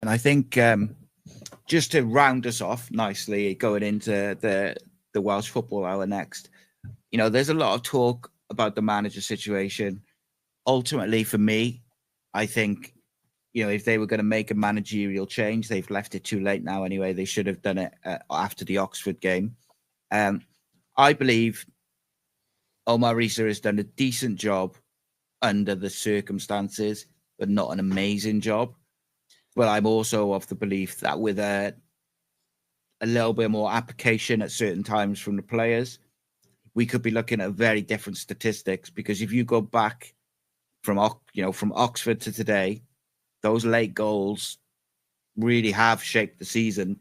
And I think just to round us off nicely, going into the Welsh Football Hour next, there's a lot of talk about the manager situation. Ultimately, for me, I think, if they were going to make a managerial change, they've left it too late now anyway. They should have done it after the Oxford game. I believe Omar Risa has done a decent job under the circumstances, but not an amazing job. But I'm also of the belief that with a little bit more application at certain times from the players, we could be looking at very different statistics. Because if you go back from Oxford to today, those late goals really have shaped the season.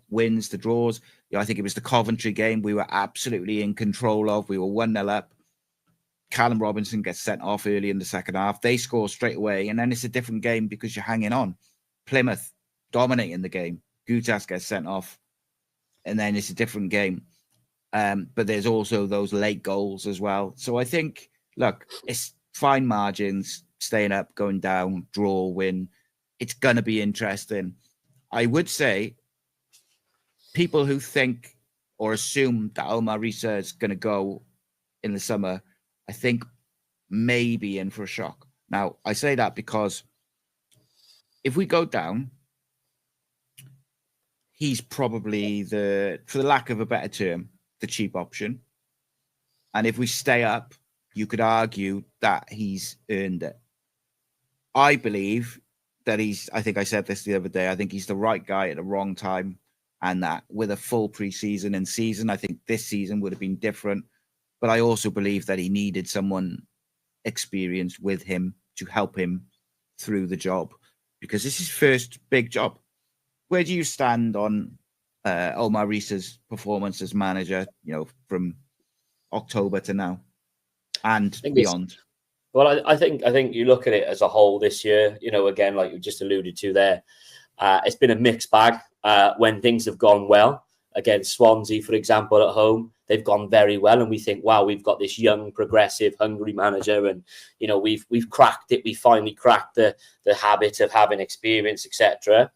Wins to draws. I think it was the Coventry game we were absolutely in control of. We were 1-0 up. Callum Robinson gets sent off early in the second half. They score straight away, and then it's a different game because you're hanging on. Plymouth dominating the game. Gutas gets sent off, and then it's a different game. But there's also those late goals as well. So I think, look, it's fine margins, staying up, going down, draw, win. It's going to be interesting. I would say people who think or assume that Omar Risa is going to go in the summer, I think maybe in for a shock. Now, I say that because if we go down, he's probably for the lack of a better term, the cheap option. And if we stay up, you could argue that he's earned it. I believe that I think I said this the other day, I think he's the right guy at the wrong time. And that with a full preseason and season, I think this season would have been different. But I also believe that he needed someone experienced with him to help him through the job, because this is his first big job. Where do you stand on Omar Risa's performance as manager, from October to now and beyond? Well, I think you look at it as a whole this year, again, like you just alluded to there, it's been a mixed bag. When things have gone well, against Swansea, for example, at home, they've gone very well. And we think, wow, we've got this young, progressive, hungry manager. And, we've cracked it. We finally cracked the habit of having experience, etc.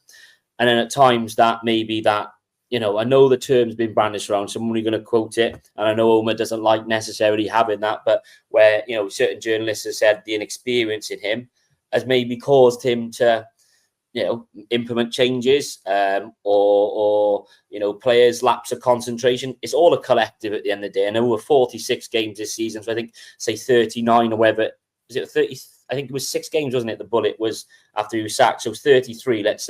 And then at times that maybe that, I know the term's been brandished around, so I'm only going to quote it. And I know Omar doesn't like necessarily having that, but where, certain journalists have said the inexperience in him has maybe caused him to, implement changes or players' lapse of concentration. It's all a collective at the end of the day. I know we're 46 games this season, so I think, say 39 or whatever. Was it 30? I think it was 6 games, wasn't it? The bullet was after he was sacked. So 33, let's say.